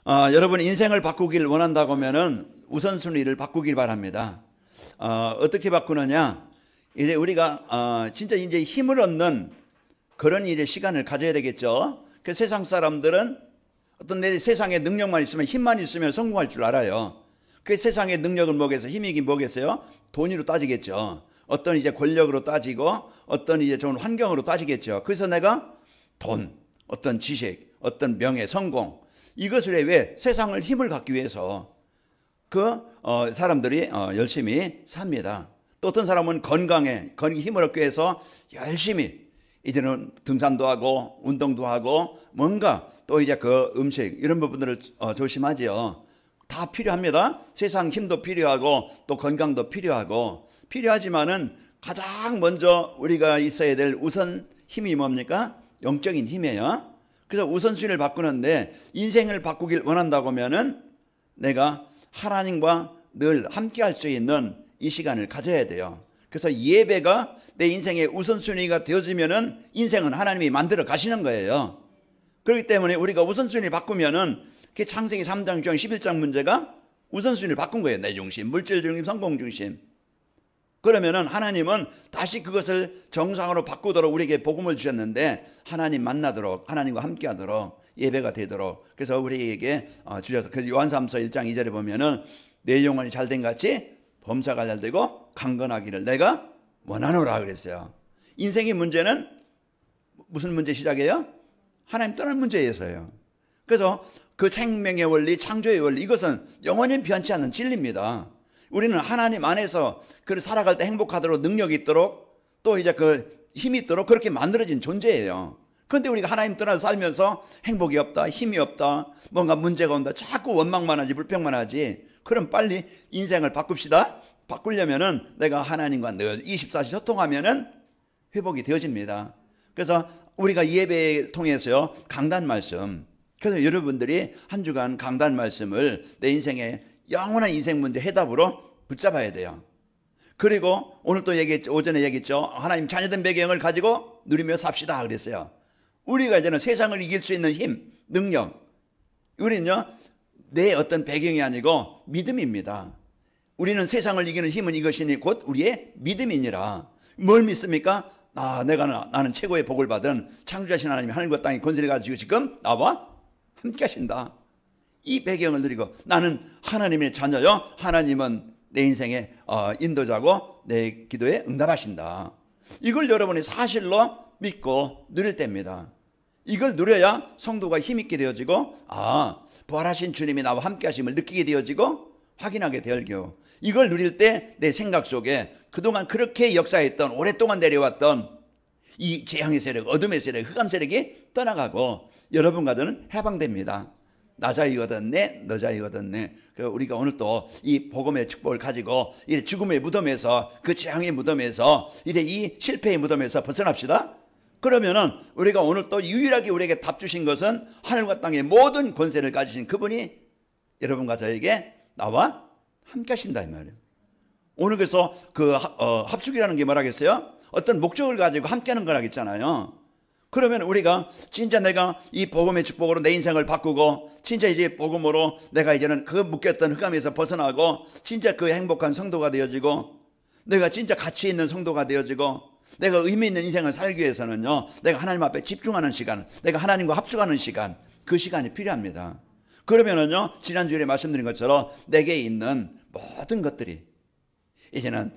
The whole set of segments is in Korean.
여러분 인생을 바꾸길 원한다고 하면은 우선순위를 바꾸길 바랍니다. 어떻게 바꾸느냐? 이제 우리가 진짜 이제 힘을 얻는 그런 이제 시간을 가져야 되겠죠. 그 세상 사람들은 어떤 내 세상의 능력만 있으면, 힘만 있으면 성공할 줄 알아요. 그 세상의 능력은 뭐겠어요? 힘이긴 뭐겠어요? 돈으로 따지겠죠. 어떤 이제 권력으로 따지고 어떤 이제 좋은 환경으로 따지겠죠. 그래서 내가 돈, 어떤 지식, 어떤 명예, 성공, 이것을 왜 세상을 힘을 갖기 위해서 사람들이 열심히 삽니다. 또 어떤 사람은 건강에 힘을 얻기 위해서 열심히 이제는 등산도 하고 운동도 하고 뭔가 또 이제 그 음식 이런 부분들을 조심하지요. 다 필요합니다. 세상 힘도 필요하고 또 건강도 필요하지만은 가장 먼저 우리가 있어야 될 우선 힘이 뭡니까? 영적인 힘이에요. 그래서 우선순위를 바꾸는데 인생을 바꾸길 원한다고 하면은 내가 하나님과 늘 함께 할 수 있는 이 시간을 가져야 돼요. 그래서 예배가 내 인생의 우선순위가 되어지면은 인생은 하나님이 만들어 가시는 거예요. 그렇기 때문에 우리가 우선순위를 바꾸면은 그 창세기 3장 중 11장 문제가 우선순위를 바꾼 거예요. 내 중심, 물질 중심, 성공 중심. 그러면은 하나님은 다시 그것을 정상으로 바꾸도록 우리에게 복음을 주셨는데 하나님 만나도록, 하나님과 함께하도록, 예배가 되도록, 그래서 우리에게 주셔서, 그래서 요한삼서 1장 2절에 보면은 내 영혼이 잘된 같이 범사가 잘되고 강건하기를 내가 원하노라 그랬어요. 인생의 문제는 무슨 문제 시작이에요? 하나님 떠날 문제에서요. 그래서 그 생명의 원리, 창조의 원리, 이것은 영원히 변치 않는 진리입니다. 우리는 하나님 안에서 살아갈 때 행복하도록, 능력이 있도록, 또 이제 그 힘이 있도록 그렇게 만들어진 존재예요. 그런데 우리가 하나님 떠나서 살면서 행복이 없다, 힘이 없다, 뭔가 문제가 온다, 자꾸 원망만 하지, 불평만 하지. 그럼 빨리 인생을 바꿉시다. 바꾸려면은 내가 하나님과 늘 24시 소통하면은 회복이 되어집니다. 그래서 우리가 예배를 통해서요, 강단 말씀. 그래서 여러분들이 한 주간 강단 말씀을 내 인생의 영원한 인생 문제 해답으로 붙잡아야 돼요. 그리고 오늘 또 오전에 얘기했죠. 하나님 자녀된 배경을 가지고 누리며 삽시다 그랬어요. 우리가 이제는 세상을 이길 수 있는 힘, 능력, 우리는요 내 어떤 배경이 아니고 믿음입니다. 우리는 세상을 이기는 힘은 이것이니 곧 우리의 믿음이니라. 뭘 믿습니까? 나는 최고의 복을 받은 창조자신 하나님이 하늘과 땅의 권세를 가지고 지금 나와 함께 하신다. 이 배경을 누리고 나는 하나님의 자녀요, 하나님은 내 인생의 인도자고 내 기도에 응답하신다. 이걸 여러분이 사실로 믿고 누릴 때입니다. 이걸 누려야 성도가 힘있게 되어지고 부활하신 주님이 나와 함께 하심을 느끼게 되어지고 확인하게 되어지고, 이걸 누릴 때 내 생각 속에 그동안 그렇게 역사했던, 오랫동안 내려왔던 이 재앙의 세력, 어둠의 세력, 흑암 세력이 떠나가고 여러분과는 해방됩니다. 나 자유 얻었네, 너 자유 얻었네. 우리가 오늘 또 이 복음의 축복을 가지고 이 죽음의 무덤에서, 그 재앙의 무덤에서, 이제 이 실패의 무덤에서 벗어납시다. 그러면은 우리가 오늘 또 유일하게 우리에게 답 주신 것은 하늘과 땅의 모든 권세를 가지신 그분이 여러분과 저에게 나와 함께 하신다 이 말이에요. 오늘 그래서 합숙이라는 게 뭐라겠어요? 어떤 목적을 가지고 함께 하는 거라겠잖아요. 그러면 우리가 진짜 내가 이 복음의 축복으로 내 인생을 바꾸고, 진짜 이제 복음으로 내가 이제는 그 묶였던 흑암에서 벗어나고 진짜 그 행복한 성도가 되어지고, 내가 진짜 가치 있는 성도가 되어지고, 내가 의미 있는 인생을 살기 위해서는요, 내가 하나님 앞에 집중하는 시간, 내가 하나님과 합숙하는 시간, 그 시간이 필요합니다. 그러면은요, 지난주에 말씀드린 것처럼 내게 있는 모든 것들이 이제는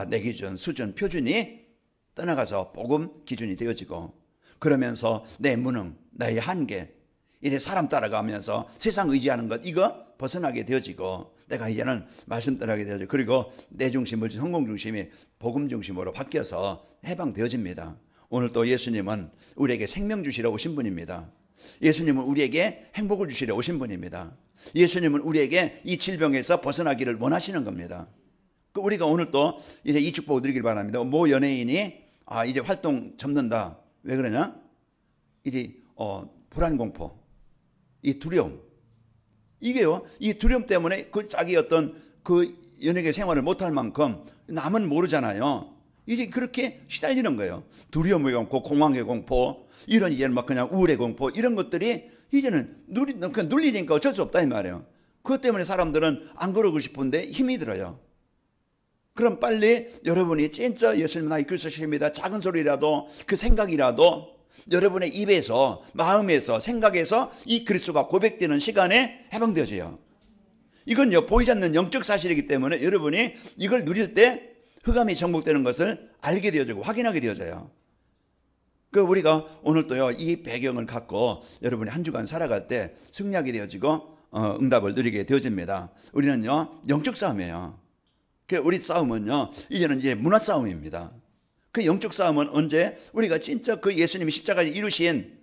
내 기준, 수준, 표준이 떠나가서 복음 기준이 되어지고, 그러면서 내 무능, 나의 한계, 이래 사람 따라가면서 세상 의지하는 것, 이거 벗어나게 되어지고, 내가 이제는 말씀 따라가게 되어지고, 그리고 내 중심, 물질, 성공 중심이 복음 중심으로 바뀌어서 해방되어집니다. 오늘 또 예수님은 우리에게 생명 주시러 오신 분입니다. 예수님은 우리에게 행복을 주시러 오신 분입니다. 예수님은 우리에게 이 질병에서 벗어나기를 원하시는 겁니다. 우리가 오늘 또 이제 이 축복을 누리길 바랍니다. 모 연예인이 이제 활동 접는다. 왜 그러냐? 이제 불안 공포, 이 두려움, 이게요, 이 두려움 때문에 자기 어떤 연예계 생활을 못할 만큼 남은 모르잖아요. 이제 그렇게 시달리는 거예요. 두려움의 공포, 공황의 공포, 이런 이제 막 그냥 우울의 공포, 이런 것들이 이제는 눌리니까 어쩔 수 없다 이 말이에요. 그것 때문에 사람들은 안 그러고 싶은데 힘이 들어요. 그럼 빨리 여러분이 진짜 예수님 나의 그리스도십니다. 작은 소리라도 그 생각이라도 여러분의 입에서 마음에서 생각에서 이 그리스도가 고백되는 시간에 해방되어져요. 이건요 보이지 않는 영적 사실이기 때문에 여러분이 이걸 누릴 때 흑암이 정복되는 것을 알게 되어지고 확인하게 되어져요. 그 우리가 오늘 또요 이 배경을 갖고 여러분이 한 주간 살아갈 때 승리하게 되어지고 응답을 누리게 되어집니다. 우리는요 영적 싸움이에요. 우리 싸움은요 이제는 이제 문화 싸움입니다. 그 영적 싸움은 언제 우리가 진짜 그 예수님이 십자가에 이루신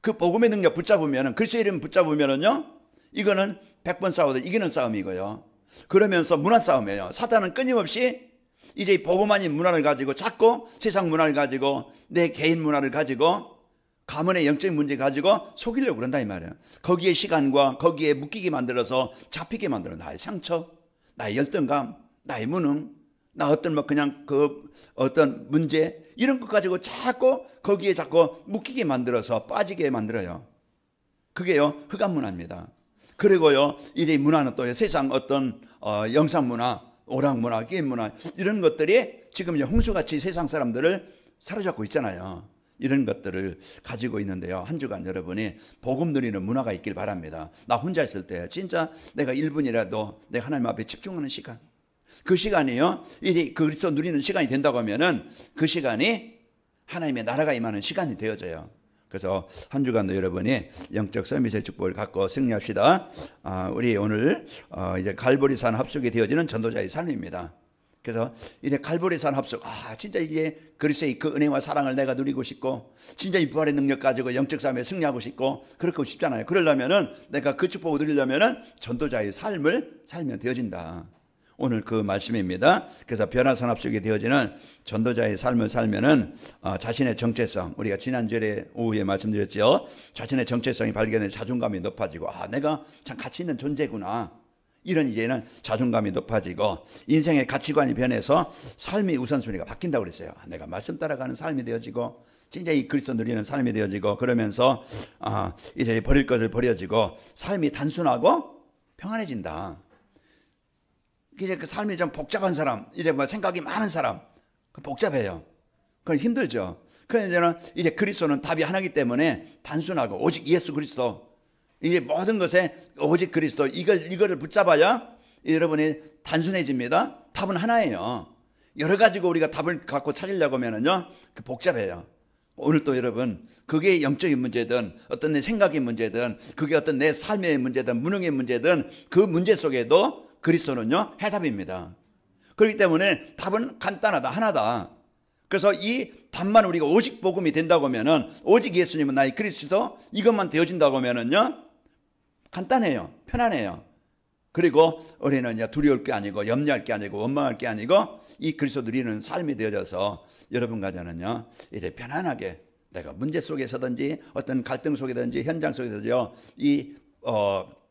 그 복음의 능력 붙잡으면은 그리스도의 이름 붙잡으면은요 이거는 100번 싸워도 이기는 싸움이고요. 그러면서 문화 싸움이에요. 사탄은 끊임없이 이제 복음 아닌 문화를 가지고 자꾸 세상 문화를 가지고 내 개인 문화를 가지고 가문의 영적인 문제 가지고 속이려고 그런다 이 말이에요. 거기에 시간과 거기에 묶이게 만들어서 잡히게 만들어 나의 상처, 나의 열등감, 나의 무능, 나 어떤 뭐 그냥 그 어떤 문제 이런 것 가지고 자꾸 거기에 자꾸 묶이게 만들어서 빠지게 만들어요. 그게요 흑암 문화입니다. 그리고요 이제 문화는 또 세상 어떤 영상 문화, 오락 문화, 게임 문화 이런 것들이 지금 홍수같이 세상 사람들을 사로잡고 있잖아요. 이런 것들을 가지고 있는데요. 한 주간 여러분이 복음 누리는 문화가 있길 바랍니다. 나 혼자 있을 때 진짜 내가 1분이라도 내가 하나님 앞에 집중하는 시간, 그 시간이요 이 그리스도 누리는 시간이 된다고 하면은 그 시간이 하나님의 나라가 임하는 시간이 되어져요. 그래서 한 주간도 여러분이 영적 서밋의 축복을 갖고 승리합시다. 우리 오늘 이제 갈보리산 합숙이 되어지는 전도자의 삶입니다. 그래서 이제 갈보리산 합숙, 진짜 이제 그리스도의 그 은혜와 사랑을 내가 누리고 싶고, 진짜 이 부활의 능력 가지고 영적 삶에 승리하고 싶고, 그렇고 싶잖아요. 그러려면은 내가 그 축복을 누리려면은 전도자의 삶을 살면 되어진다. 오늘 그 말씀입니다. 그래서 변화산 합숙이 되어지는 전도자의 삶을 살면은 자신의 정체성, 우리가 지난주에 오후에 말씀드렸죠. 자신의 정체성이 발견해 자존감이 높아지고 내가 참 가치 있는 존재구나. 이런 이제는 자존감이 높아지고 인생의 가치관이 변해서 삶이 우선순위가 바뀐다고 그랬어요. 내가 말씀 따라가는 삶이 되어지고 진짜 이 그리스도 누리는 삶이 되어지고 그러면서 이제 버릴 것을 버려지고 삶이 단순하고 평안해진다. 이제 그 삶이 좀 복잡한 사람, 이제 뭐 생각이 많은 사람, 복잡해요. 그건 힘들죠. 그래서 이제 그리스도는 답이 하나이기 때문에 단순하고 오직 예수 그리스도, 이제 모든 것에 오직 그리스도 이거를 붙잡아야 여러분이 단순해집니다. 답은 하나예요. 여러 가지고 우리가 답을 갖고 찾으려고 하면은요, 복잡해요. 오늘 또 여러분, 그게 영적인 문제든 어떤 내 생각의 문제든 그게 어떤 내 삶의 문제든 무능의 문제든 그 문제 속에도 그리스도는요 해답입니다. 그렇기 때문에 답은 간단하다, 하나다. 그래서 이 답만 우리가 오직 복음이 된다고 하면은 오직 예수님은 나의 그리스도 이것만 되어진다고 하면은요 간단해요, 편안해요. 그리고 우리는 두려울 게 아니고 염려할 게 아니고 원망할 게 아니고 이 그리스도 누리는 삶이 되어져서 여러분 가정은요 이제 편안하게 내가 문제 속에서든지 어떤 갈등 속에든지 현장 속에서요 이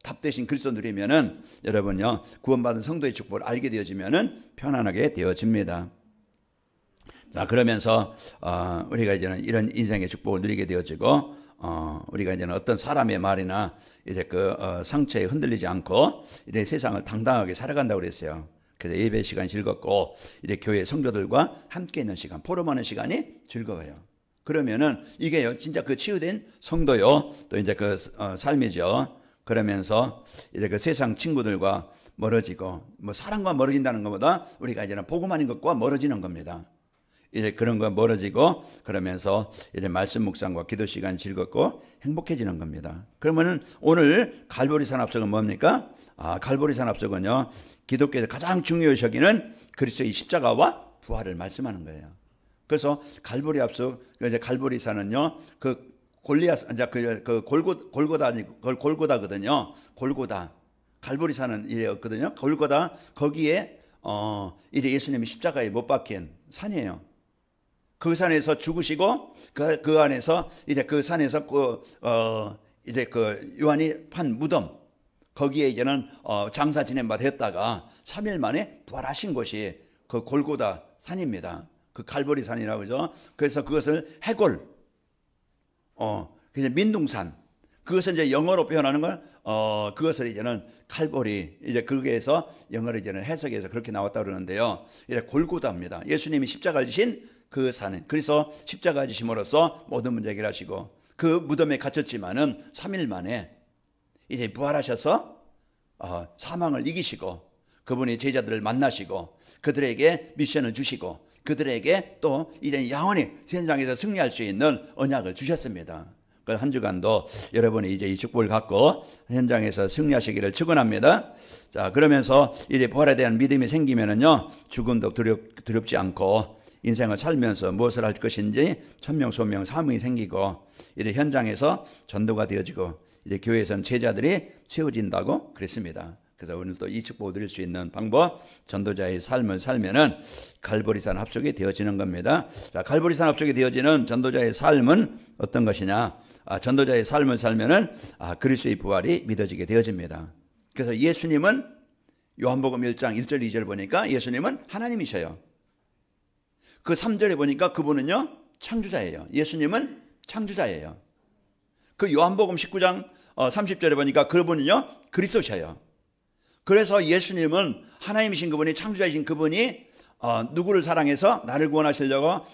답 대신 그리스도 누리면은 여러분요 구원받은 성도의 축복을 알게 되어지면은 편안하게 되어집니다. 자, 그러면서 우리가 이제는 이런 인생의 축복을 누리게 되어지고 우리가 이제는 어떤 사람의 말이나 이제 그 상처에 흔들리지 않고 이제 세상을 당당하게 살아간다고 그랬어요. 그래서 예배 시간이 즐겁고 이제 교회 성도들과 함께 있는 시간, 포럼하는 시간이 즐거워요. 그러면은 이게요 진짜 그 치유된 성도요 또 이제 그 삶이죠. 그러면서 이제 그 세상 친구들과 멀어지고 뭐 사랑과 멀어진다는 것보다 우리가 이제는 복음 아닌 것과 멀어지는 겁니다. 이제 그런 거 멀어지고 그러면서 이제 말씀 묵상과 기도 시간 즐겁고 행복해지는 겁니다. 그러면은 오늘 갈보리산 합숙은 뭡니까? 갈보리산 합숙은요 기독교에서 가장 중요시 여기는 그리스도의 십자가와 부활을 말씀하는 거예요. 그래서 갈보리 합숙, 이제 갈보리산은요 그 골리앗, 이제 그 골고다거든요. 골고다. 갈보리산은 이었거든요. 골고다 거기에 이제 예수님이 십자가에 못 박힌 산이에요. 그 산에서 죽으시고 그 안에서 이제 그 산에서 이제 그 요한이 판 무덤 거기에 이제는 장사 지낸 바 됐다가 3일 만에 부활하신 곳이 그 골고다 산입니다. 그 갈보리 산이라고 그러죠. 그래서 그것을 해골, 그냥 민둥산, 그것을 이제 영어로 표현하는 건 그것을 이제는 칼보리, 이제 거기에서 영어로 이제는 해석해서 그렇게 나왔다 그러는데요. 이제 골고다입니다. 예수님이 십자가를 지신 그 산. 그래서 십자가 지심으로써 모든 문제 해결하시고 그 무덤에 갇혔지만은 3일 만에 이제 부활하셔서 사망을 이기시고 그분이 제자들을 만나시고 그들에게 미션을 주시고 그들에게 또 이제 영원히 현장에서 승리할 수 있는 언약을 주셨습니다. 그 한 주간도 여러분이 이제 이 축복을 갖고 현장에서 승리하시기를 축원합니다. 자, 그러면서 이제 부활에 대한 믿음이 생기면은요, 죽음도 두렵지 않고 인생을 살면서 무엇을 할 것인지 천명 소명 사명이 생기고 이제 현장에서 전도가 되어지고 이제 교회에서는 제자들이 세워진다고 그랬습니다. 그래서 오늘 또 이 축복을 드릴 수 있는 방법, 전도자의 삶을 살면은 갈보리산 합숙이 되어지는 겁니다. 자, 갈보리산 합숙이 되어지는 전도자의 삶은 어떤 것이냐? 전도자의 삶을 살면은 그리스도의 부활이 믿어지게 되어집니다. 그래서 예수님은 요한복음 1장 1절 2절 보니까 예수님은 하나님이셔요. 그 3절에 보니까 그분은요 창조자예요. 예수님은 창조자예요. 그 요한복음 19장 30절에 보니까 그분은요 그리스도셔요. 그래서 예수님은 하나님이신 그분이 창조자이신 그분이 누구를 사랑해서 나를 구원하시려고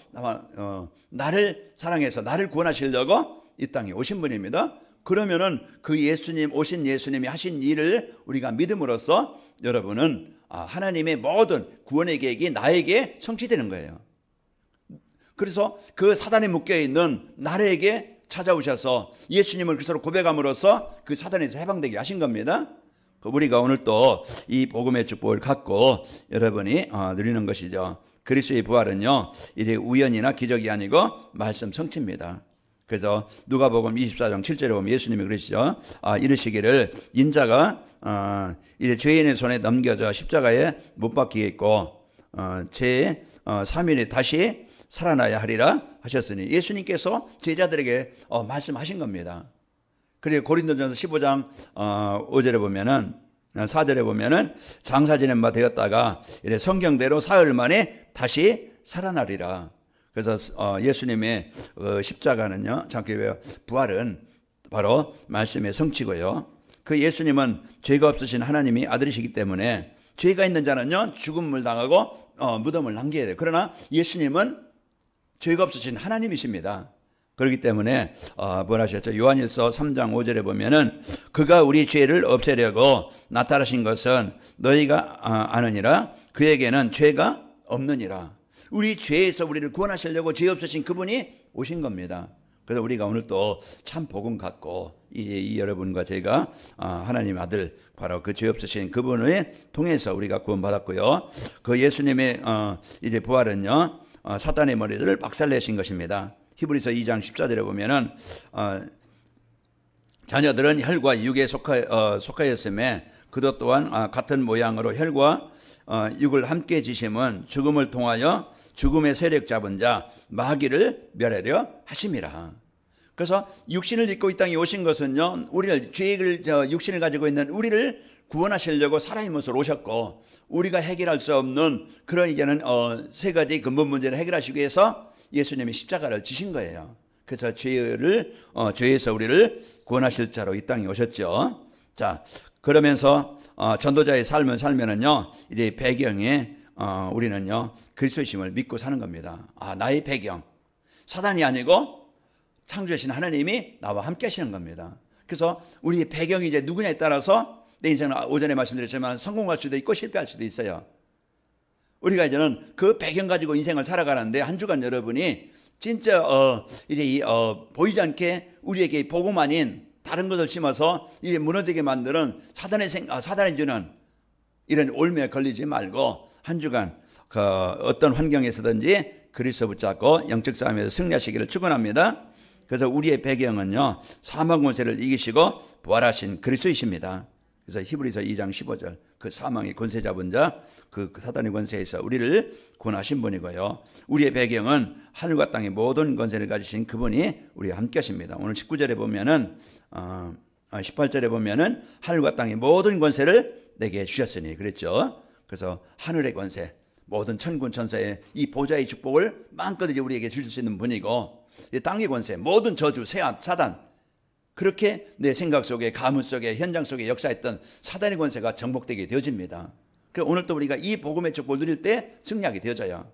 나를 사랑해서 나를 구원하시려고 이 땅에 오신 분입니다. 그러면은 그 예수님 오신 예수님이 하신 일을 우리가 믿음으로써 여러분은 하나님의 모든 구원의 계획이 나에게 성취되는 거예요. 그래서 그 사단에 묶여있는 나에게 찾아오셔서 예수님을 그리스도로 고백함으로써 그 사단에서 해방되게 하신 겁니다. 우리가 오늘 또 이 복음의 축복을 갖고 여러분이 누리는 것이죠. 그리스도의 부활은요 이게 우연이나 기적이 아니고 말씀 성취입니다. 그래서 누가복음 24장 7절에 보면 예수님이 그러시죠. 이르시기를 인자가 이제 죄인의 손에 넘겨져 십자가에 못 박히겠고 제 3일에 다시 살아나야 하리라 하셨으니 예수님께서 제자들에게 말씀하신 겁니다. 그리고 고린도전서 15장 5절에 보면은 4절에 보면은 장사 지낸 바 되었다가 이래 성경대로 사흘 만에 다시 살아나리라. 그래서 예수님의 십자가는요, 부활은 바로 말씀의 성취고요. 그 예수님은 죄가 없으신 하나님이 아들이시기 때문에 죄가 있는 자는요 죽음을 당하고 무덤을 남겨야 돼요. 그러나 예수님은 죄가 없으신 하나님이십니다. 그렇기 때문에 뭘 하셨죠? 요한일서 3장 5절에 보면은 그가 우리 죄를 없애려고 나타나신 것은 너희가 아느니라. 그에게는 죄가 없느니라. 우리 죄에서 우리를 구원하시려고 죄 없으신 그분이 오신 겁니다. 그래서 우리가 오늘 또 참 복음 갖고 이 여러분과 제가 하나님 아들 바로 그 죄 없으신 그분을 통해서 우리가 구원받았고요. 그 예수님의 이제 부활은요 사단의 머리들을 박살내신 것입니다. 히브리서 2장 14절에 보면은 자녀들은 혈과 육에 속하였음에 그도 또한 같은 모양으로 혈과 육을 함께 지심은 죽음을 통하여 죽음의 세력 잡은 자 마귀를 멸하려 하심이라. 그래서 육신을 입고 이 땅에 오신 것은요 우리를 죄를 육신을 가지고 있는 우리를 구원하시려고 살아있는 모습으로 오셨고 우리가 해결할 수 없는 그런 이제는 세 가지 근본 문제를 해결하시기 위해서 예수님이 십자가를 지신 거예요. 그래서 죄에서 우리를 구원하실 자로 이 땅에 오셨죠. 자, 그러면서 전도자의 삶을 살면은요 이제 배경에 우리는요 그리스도심을 믿고 사는 겁니다. 나의 배경 사단이 아니고 창조하신 하나님이 나와 함께 하시는 겁니다. 그래서 우리의 배경이 이제 누구냐에 따라서 내 인생은 오전에 말씀드렸지만 성공할 수도 있고 실패할 수도 있어요. 우리가 이제는 그 배경 가지고 인생을 살아가는데 한 주간 여러분이 진짜 이제 보이지 않게 우리에게 복음 아닌 다른 것을 심어서 이제 무너지게 만드는 사단이 주는 이런 올매에 걸리지 말고 한 주간 어떤 환경에서든지 그리스도 붙잡고 영적 싸움에서 승리하시기를 축원합니다. 그래서 우리의 배경은요 사망 권세를 이기시고 부활하신 그리스도이십니다. 그래서 히브리서 2장 15절 그 사망의 권세 잡은 자 그 사단의 권세에서 우리를 구원하신 분이고요. 우리의 배경은 하늘과 땅의 모든 권세를 가지신 그분이 우리와 함께 하십니다. 오늘 19절에 보면은 18절에 보면은 하늘과 땅의 모든 권세를 내게 주셨으니 그랬죠. 그래서 하늘의 권세 모든 천군 천사의 이 보좌의 축복을 마음껏 이제 우리에게 주실 수 있는 분이고 이 땅의 권세 모든 저주 세한 사단 그렇게 내 생각 속에, 가문 속에, 현장 속에 역사했던 사단의 권세가 정복되게 되어집니다. 그래서 오늘 또 우리가 이 복음의 축복을 누릴 때 승리하게 되어져요.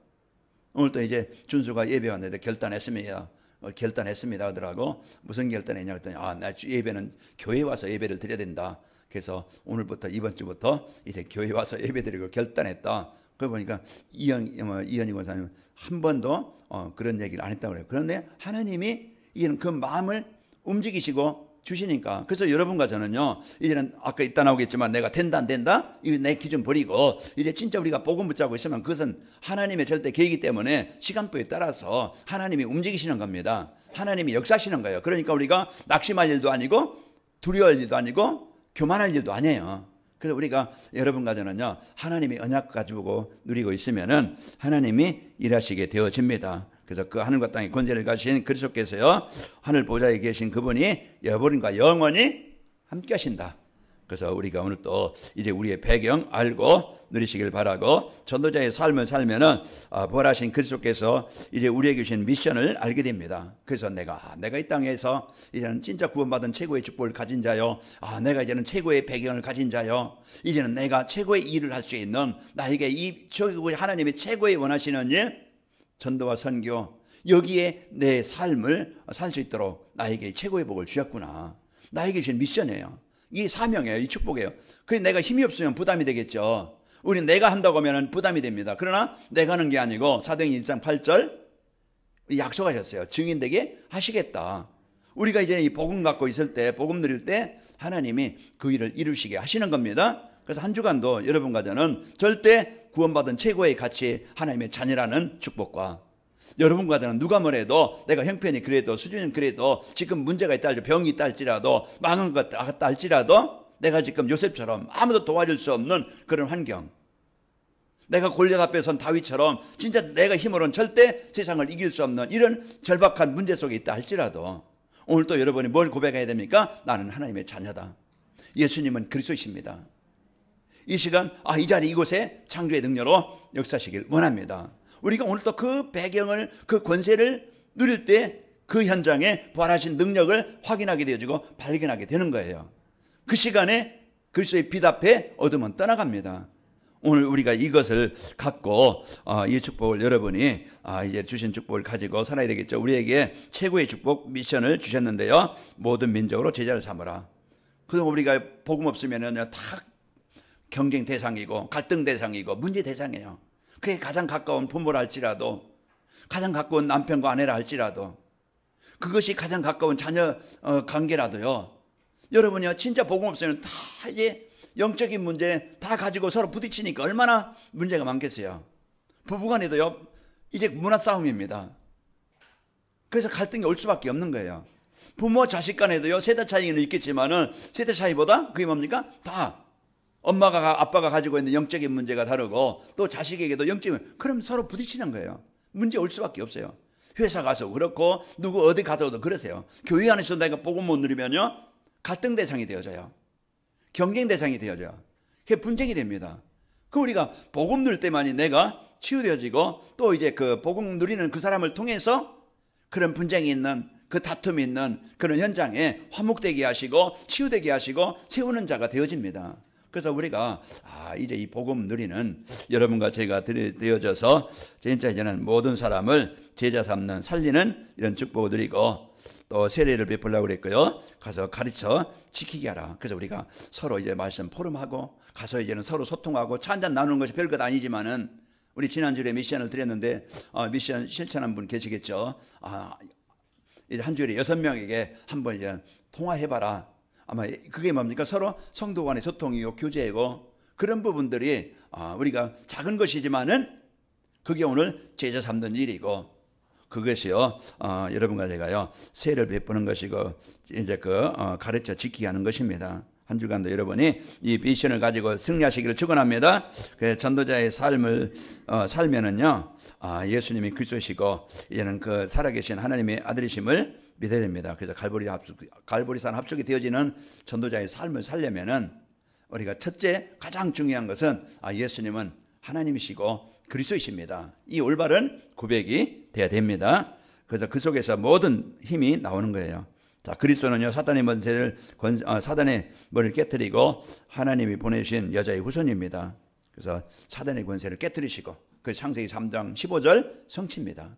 오늘 또 이제 준수가 예배 왔는데 결단했습니다. 결단했습니다 하더라고. 무슨 결단했냐 했더니 나 예배는 교회 와서 예배를 드려야 된다. 그래서 오늘부터 이번 주부터 이제 교회 와서 예배 드리고 결단했다. 그러고 보니까 이현희 권사님 한 번도 그런 얘기를 안 했다고 그래요. 그런데 하나님이 이제는 그 마음을 움직이시고 주시니까. 그래서 여러분과 저는요, 이제는 아까 이따 나오겠지만 내가 된다 안 된다 이 내 기준 버리고 이제 진짜 우리가 복음 붙잡고 있으면 그것은 하나님의 절대 계획이기 때문에 시간표에 따라서 하나님이 움직이시는 겁니다. 하나님이 역사하시는 거예요. 그러니까 우리가 낙심할 일도 아니고 두려워할 일도 아니고 교만할 일도 아니에요. 그래서 우리가 여러분과 저는요, 하나님이 언약 가지고 누리고 있으면은 하나님이 일하시게 되어집니다. 그래서 그 하늘과 땅의 권세를 가신 그리스도께서요, 하늘 보좌에 계신 그분이 여러분과 영원히 함께 하신다. 그래서 우리가 오늘 또 이제 우리의 배경 알고 누리시길 바라고, 전도자의 삶을 살면은 부활하신 그리스도께서 이제 우리에게 주신 미션을 알게 됩니다. 그래서 내가 이 땅에서 이제는 진짜 구원받은 최고의 축복을 가진 자요, 내가 이제는 최고의 배경을 가진 자요, 이제는 내가 최고의 일을 할 수 있는, 나에게 이 하나님이 최고의 원하시는 일, 전도와 선교, 여기에 내 삶을 살 수 있도록 나에게 최고의 복을 주셨구나. 나에게 주신 미션이에요. 이 사명이에요. 이 축복이에요. 그래서 내가 힘이 없으면 부담이 되겠죠. 우리는 내가 한다고 하면 부담이 됩니다. 그러나 내가 하는 게 아니고 사도행전 1장 8절 약속하셨어요. 증인되게 하시겠다. 우리가 이제 이 복음 갖고 있을 때, 복음 누릴 때 하나님이 그 일을 이루시게 하시는 겁니다. 그래서 한 주간도 여러분과 저는 절대 구원받은 최고의 가치, 하나님의 자녀라는 축복과, 여러분과 저는 누가 뭐래도, 내가 형편이 그래도, 수준은 그래도, 지금 문제가 있다 할지라도, 병이 있다 할지라도, 망한 것 같다 할지라도, 내가 지금 요셉처럼 아무도 도와줄 수 없는 그런 환경, 내가 골리앗 앞에 선 다윗처럼 진짜 내가 힘으로는 절대 세상을 이길 수 없는 이런 절박한 문제 속에 있다 할지라도, 오늘 또 여러분이 뭘 고백해야 됩니까? 나는 하나님의 자녀다. 예수님은 그리스도이십니다. 이 시간 이 자리 이곳에 창조의 능력으로 역사하시길 원합니다. 우리가 오늘 또 그 배경을, 그 권세를 누릴 때 그 현장에 부활하신 능력을 확인하게 되어지고 발견하게 되는 거예요. 그 시간에 그리스도의 빛 앞에 어둠은 떠나갑니다. 오늘 우리가 이것을 갖고 이 축복을 여러분이 이제 주신 축복을 가지고 살아야 되겠죠. 우리에게 최고의 축복 미션을 주셨는데요, 모든 민족으로 제자를 삼으라. 그래서 우리가 복음 없으면은 다 경쟁 대상이고 갈등 대상이고 문제 대상이에요. 그게 가장 가까운 부모라 할지라도, 가장 가까운 남편과 아내라 할지라도, 그것이 가장 가까운 자녀 관계라도요, 여러분이요 진짜 복음 없으면 다 이제 영적인 문제 다 가지고 서로 부딪히니까 얼마나 문제가 많겠어요. 부부간에도요 이제 문화 싸움입니다. 그래서 갈등이 올 수밖에 없는 거예요. 부모 자식 간에도요 세대 차이는 있겠지만은 세대 차이보다 그게 뭡니까? 다 엄마가 아빠가 가지고 있는 영적인 문제가 다르고 또 자식에게도 영적인, 그럼 서로 부딪히는 거예요. 문제 올 수밖에 없어요. 회사 가서 그렇고 누구 어디 가서도 그러세요. 교회 안에서 내가 복음 못 누리면요 갈등 대상이 되어져요. 경쟁 대상이 되어져요. 그게 분쟁이 됩니다. 그 우리가 복음 누릴 때만이 내가 치유되어지고 또 이제 그 복음 누리는 그 사람을 통해서 그런 분쟁이 있는, 그 다툼이 있는 그런 현장에 화목되게 하시고 치유되게 하시고 세우는 자가 되어집니다. 그래서 우리가 이제 이 복음 누리는 여러분과 제가 되어져서 진짜 이제는 모든 사람을 제자 삼는, 살리는 이런 축복을 누리고, 또 세례를 베풀려고 그랬고요. 가서 가르쳐 지키게 하라. 그래서 우리가 서로 이제 말씀 포럼하고 가서 이제는 서로 소통하고 차 한잔 나누는 것이 별것 아니지만은, 우리 지난주에 미션을 드렸는데 미션 실천한 분 계시겠죠. 이제 한 주일에 6명에게 한번 이제 통화해봐라. 아마 그게 뭡니까? 서로 성도 간의 소통이고 교제이고, 그런 부분들이 우리가 작은 것이지만은 그게 오늘 제자 삼는 일이고, 그것이요 여러분과 제가요 세례를 베푸는 것이고 이제 가르쳐 지키게 하는 것입니다. 한 주간도 여러분이 이 미션을 가지고 승리하시기를 축원합니다. 그 전도자의 삶을 살면은요 예수님이 그리스도시고 이제는 그 살아계신 하나님의 아들이심을 믿어야 됩니다. 그래서 갈보리산 합숙이 되어지는 전도자의 삶을 살려면은 우리가 첫째 가장 중요한 것은 예수님은 하나님이시고 그리스도이십니다. 이 올바른 고백이 돼야 됩니다. 그래서 그 속에서 모든 힘이 나오는 거예요. 자, 그리스도는요, 사단의 머리를 깨뜨리고 하나님이 보내신 여자의 후손입니다. 그래서 사단의 권세를 깨뜨리시고, 그 창세기 3장 15절 성취입니다.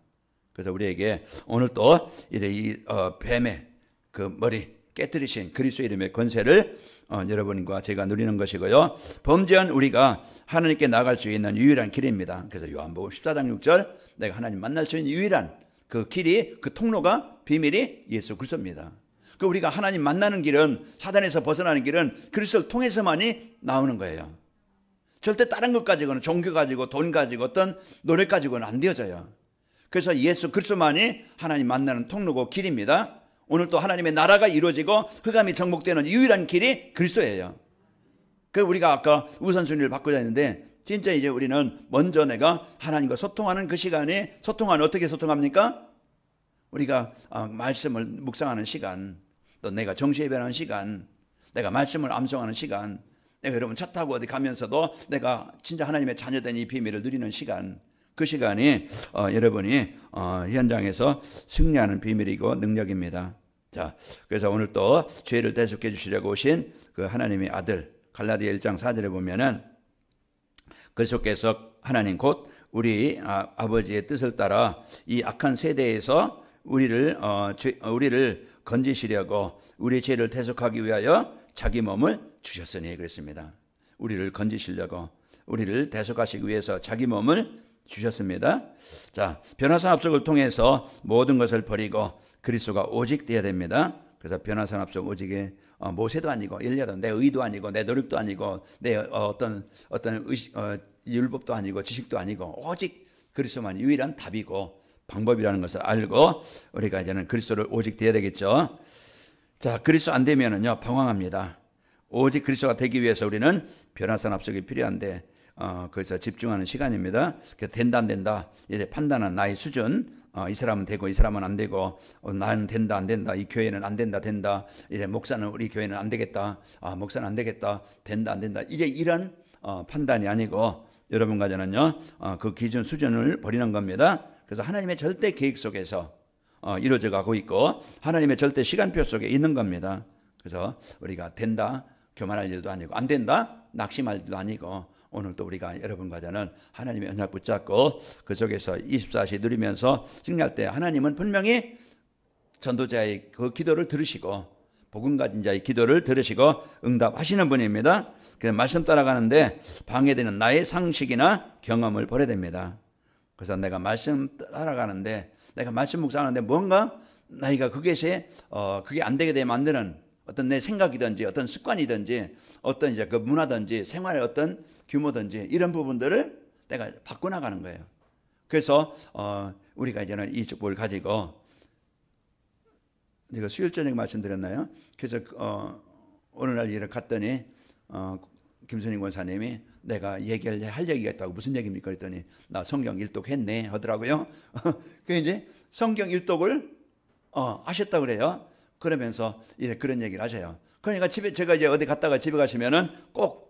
그래서 우리에게 오늘 또 이 뱀의 그 머리 깨뜨리신 그리스도 이름의 권세를 여러분과 제가 누리는 것이고요. 범죄한 우리가 하나님께 나갈 수 있는 유일한 길입니다. 그래서 요한복음 14장 6절, 내가 하나님 만날 수 있는 유일한 그 길이, 그 통로가, 비밀이 예수 그리스도입니다. 그 우리가 하나님 만나는 길은, 사단에서 벗어나는 길은 그리스도를 통해서만이 나오는 거예요. 절대 다른 것 가지고는, 종교 가지고, 돈 가지고, 어떤 노력 가지고는 안 되어져요. 그래서 예수 그리스도만이 하나님 만나는 통로고 길입니다. 오늘 또 하나님의 나라가 이루어지고 흑암이 정복되는 유일한 길이 그리스도예요. 그래서 우리가 아까 우선순위를 바꾸자 했는데, 진짜 이제 우리는 먼저 내가 하나님과 소통하는 그 시간에, 어떻게 소통합니까? 우리가 말씀을 묵상하는 시간, 또 내가 정시에 변하는 시간, 내가 말씀을 암송하는 시간, 내가 여러분 차 타고 어디 가면서도 내가 진짜 하나님의 자녀된 이 비밀을 누리는 시간, 그 시간이 여러분이 현장에서 승리하는 비밀이고 능력입니다. 자, 그래서 오늘 또 죄를 대속해 주시려고 오신 그 하나님의 아들, 갈라디아 1장 4절에 보면은 그리스도께서 하나님 곧 우리 아버지의 뜻을 따라 이 악한 세대에서 우리를 건지시려고 우리 죄를 대속하기 위하여 자기 몸을 주셨으니 그랬습니다. 우리를 건지시려고, 우리를 대속하시기 위해서 자기 몸을 주셨습니다. 자, 변화산 합석을 통해서 모든 것을 버리고 그리스도가 오직 되어야 됩니다. 그래서 변화산 합석 오직에 모세도 아니고 엘리야도, 내 의도 아니고 내 노력도 아니고 내 어떤 율법도 아니고 지식도 아니고 오직 그리스도만 유일한 답이고 방법이라는 것을 알고 우리가 이제는 그리스도를 오직 되어야 되겠죠. 자, 그리스도 안 되면은요 방황합니다. 오직 그리스도가 되기 위해서 우리는 변화산 합석이 필요한데 그래서 집중하는 시간입니다. 그래서 된다 안 된다 이래 판단한 나의 수준, 이 사람은 되고 이 사람은 안 되고, 나는 된다 안 된다, 이 교회는 안 된다 된다, 이래 목사는 우리 교회는 안 되겠다, 목사는 안 되겠다, 된다 안 된다, 이제 이런 판단이 아니고 여러분과 저는요 그 기준 수준을 버리는 겁니다. 그래서 하나님의 절대 계획 속에서 이루어져 가고 있고 하나님의 절대 시간표 속에 있는 겁니다. 그래서 우리가 된다 교만할 일도 아니고 안 된다 낙심할 일도 아니고, 오늘도 우리가 여러분과 저는 하나님의 언약 붙잡고 그 속에서 24시 누리면서 승리할 때 하나님은 분명히 전도자의 그 기도를 들으시고 복음 가진 자의 기도를 들으시고 응답하시는 분입니다. 그래서 말씀 따라가는데 방해되는 나의 상식이나 경험을 버려야 됩니다. 그래서 내가 말씀 따라가는데, 내가 말씀 묵상하는데 뭔가 나이가 그게 안 되게 되면 만드는 어떤 내 생각이든지 어떤 습관이든지 어떤 이제 그 문화든지 생활의 어떤 규모든지 이런 부분들을 내가 바꿔나가는 거예요. 그래서 우리가 이제는 이 축복을 가지고, 제가 수요일 저녁에 말씀드렸나요? 그래서 어느 날 일을 갔더니 김선인 권사님이 내가 할 얘기가 있다고. 무슨 얘기입니까? 그랬더니 나 성경 일독 했네 하더라고요. 그 이제 성경 일독을 하셨다고 그래요. 그러면서 이제 그런 얘기를 하셔요. 그러니까 제가 이제 어디 갔다가 집에 가시면은 꼭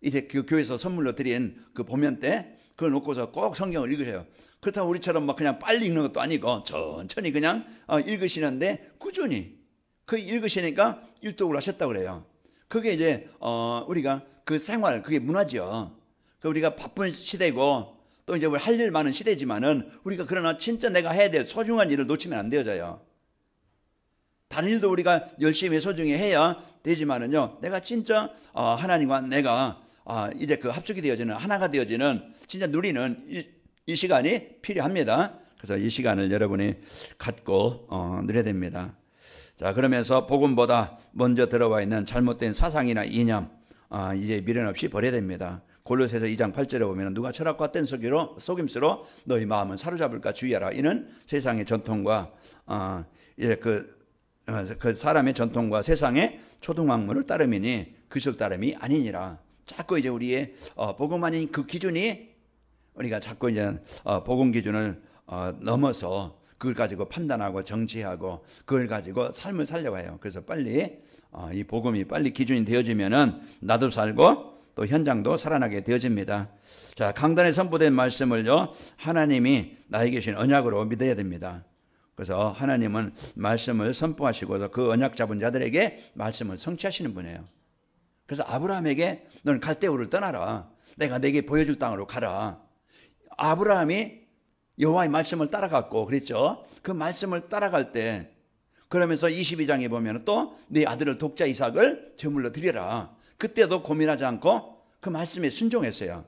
이제 그 교회에서 선물로 드린 그 보면 때 그거 놓고서 꼭 성경을 읽으셔요. 그렇다고 우리처럼 막 그냥 빨리 읽는 것도 아니고 천천히 그냥 읽으시는데 꾸준히 그 읽으시니까 일독을 하셨다고 그래요. 그게 이제 우리가 그 생활, 그게 문화죠. 그 우리가 바쁜 시대고 또 이제 할 일 많은 시대지만은 우리가 그러나 진짜 내가 해야 될 소중한 일을 놓치면 안 되어져요. 다른 일도 우리가 열심히 소중히 해야 되지만은요, 내가 진짜 하나님과 내가 이제 그 합숙이 되어지는, 하나가 되어지는 진짜 누리는 이 시간이 필요합니다. 그래서 이 시간을 여러분이 갖고 누려야 됩니다. 자, 그러면서 복음보다 먼저 들어와 있는 잘못된 사상이나 이념 이제 미련 없이 버려야 됩니다. 골로새서 2장 8절에 보면 누가 철학과 헛된 속임수로 너희 마음은 사로잡을까 주의하라. 이는 세상의 전통과 이제 그 사람의 전통과 세상의 초등학문을 따름이니 그리스도 따름이 아니니라. 자꾸 이제 우리의 복음 아닌 그 기준이, 우리가 자꾸 이제 복음 기준을 넘어서 그걸 가지고 판단하고 정치하고 그걸 가지고 삶을 살려고 해요. 그래서 빨리 이 복음이 빨리 기준이 되어지면은 나도 살고 또 현장도 살아나게 되어집니다. 자, 강단에 선포된 말씀을요 하나님이 나에게 주신 언약으로 믿어야 됩니다. 그래서 하나님은 말씀을 선포하시고 그 언약 잡은 자들에게 말씀을 성취하시는 분이에요. 그래서 아브라함에게 너는 갈대우를 떠나라. 내가 내게 보여줄 땅으로 가라. 아브라함이 여호와의 말씀을 따라갔고 그랬죠. 그 말씀을 따라갈 때 그러면서 22장에 보면 또 네 아들을 독자 이삭을 제물로 드리라. 그때도 고민하지 않고 그 말씀에 순종했어요.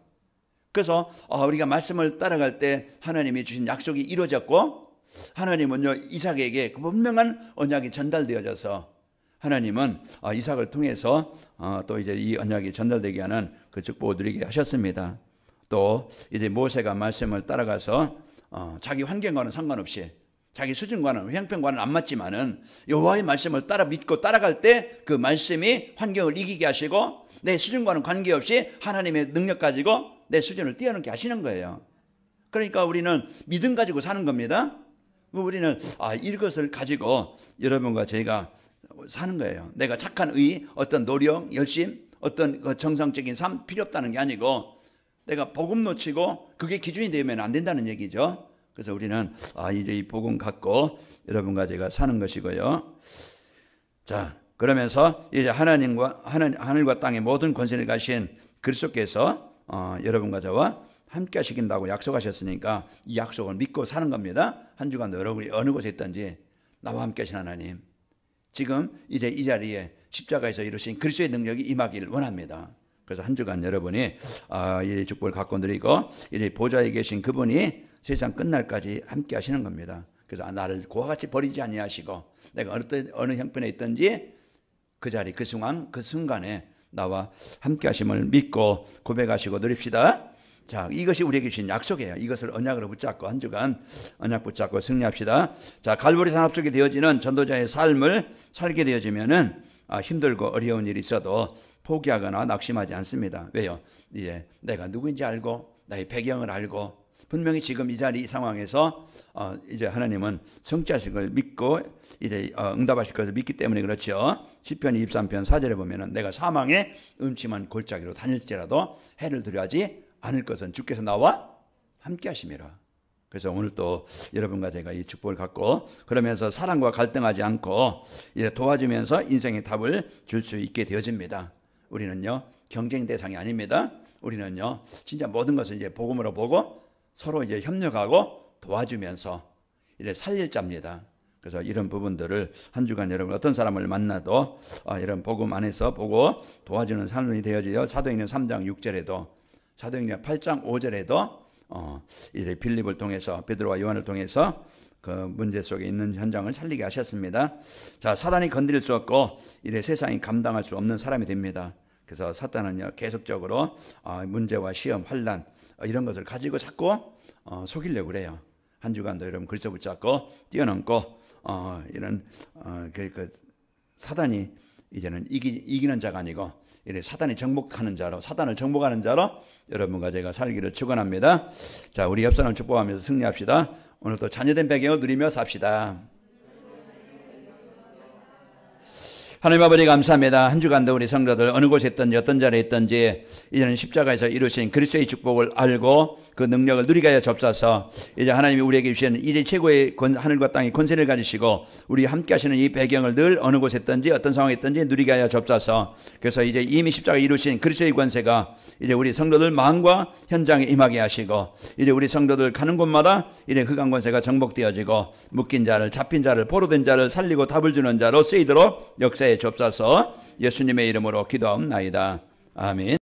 그래서 우리가 말씀을 따라갈 때 하나님이 주신 약속이 이루어졌고 하나님은요 이삭에게 그 분명한 언약이 전달되어져서 하나님은 이삭을 통해서 또 이제 이 언약이 전달되게 하는 그 축복을 누리게 하셨습니다. 또 이제 모세가 말씀을 따라가서 자기 환경과는 상관없이 자기 수준과는 형편과는 안 맞지만은 여호와의 말씀을 따라 믿고 따라갈 때 그 말씀이 환경을 이기게 하시고 내 수준과는 관계없이 하나님의 능력 가지고 내 수준을 뛰어넘게 하시는 거예요. 그러니까 우리는 믿음 가지고 사는 겁니다. 우리는 이것을 가지고 여러분과 저희가 사는 거예요. 내가 착한 의, 어떤 노력, 열심, 어떤 정상적인 삶 필요 없다는 게 아니고 내가 복음 놓치고 그게 기준이 되면 안 된다는 얘기죠. 그래서 우리는 이제 이 복음 갖고 여러분과 제가 사는 것이고요. 자, 그러면서 이제 하늘과 땅의 모든 권세를 가신 그리스도께서 여러분과 저와 함께 하시긴다고 약속하셨으니까 이 약속을 믿고 사는 겁니다. 한 주간도 여러분이 어느 곳에 있든지 나와 함께 하신 하나님, 지금 이제 이 자리에 십자가에서 이루신 그리스도의 능력이 임하기를 원합니다. 그래서 한 주간 여러분이 이 축복을 갖고 누리고 이제 보좌에 계신 그분이 세상 끝날까지 함께 하시는 겁니다. 그래서 나를 그와 같이 버리지 아니하시고 내가 어느 형편에 있든지 그 자리 그 순간에 나와 함께 하심을 믿고 고백하시고 누립시다. 자, 이것이 우리에게 주신 약속이에요. 이것을 언약으로 붙잡고 한 주간 언약 붙잡고 승리합시다. 자, 갈보리 산업 속에 되어지는 전도자의 삶을 살게 되어지면은 힘들고 어려운 일이 있어도 포기하거나 낙심하지 않습니다. 왜요? 이제 내가 누구인지 알고 나의 배경을 알고 분명히 지금 이 자리 이 상황에서 이제 하나님은 성취하실 걸 믿고 이제 응답하실 것을 믿기 때문에 그렇죠. 시편 23편 4절에 보면은 내가 사망의 음침한 골짜기로 다닐지라도 해를 두려워하지 않을 것은 주께서 나와 함께 하심이라. 그래서 오늘 또 여러분과 제가 이 축복을 갖고 그러면서 사랑과 갈등하지 않고 이제 도와주면서 인생의 답을 줄 수 있게 되어집니다. 우리는요 경쟁 대상이 아닙니다. 우리는요 진짜 모든 것을 이제 복음으로 보고 서로 이제 협력하고 도와주면서 이제 살릴 자입니다. 그래서 이런 부분들을 한 주간 여러분 어떤 사람을 만나도 이런 복음 안에서 보고 도와주는 삶이 되어져요. 사도행전 3장 6절에도 사도행전 8장 5절에도 이제 빌립을 통해서 베드로와 요한을 통해서 그 문제 속에 있는 현장을 살리게 하셨습니다. 자, 사단이 건드릴 수 없고 이래 세상이 감당할 수 없는 사람이 됩니다. 그래서 사탄은요 계속적으로 문제와 시험, 환난 이런 것을 가지고 자꾸 속이려고 그래요. 한 주간도 여러분 그리스도 붙잡고 뛰어넘고 이런 그 사단이 이제는 이기는 자가 아니고 이래 사단이 정복하는 자로 사단을 정복하는 자로 여러분과 제가 살기를 축원합니다. 자, 우리 옆 사람 축복하면서 승리합시다. 오늘도 자녀된 배경을 누리며 삽시다. 하나님 아버지 감사합니다. 한 주간도 우리 성도들 어느 곳에 있든지 어떤 자리에 있든지 이제는 십자가에서 이루신 그리스도의 축복을 알고 그 능력을 누리게 하여 접사서 이제 하나님이 우리에게 주시는 이제 최고의 하늘과 땅의 권세를 가지시고 우리 함께 하시는 이 배경을 늘 어느 곳에 있든지 어떤 상황에 있든지 누리게 하여 접사서 그래서 이제 이미 십자가에 이루신 그리스도의 권세가 이제 우리 성도들 마음과 현장에 임하게 하시고 이제 우리 성도들 가는 곳마다 이제 흑암 권세가 정복되어지고 묶인 자를 잡힌 자를 포로된 자를 살리고 답을 주는 자로 쓰이도록 역사에 접사서 예수님의 이름으로 기도하옵나이다. 아멘.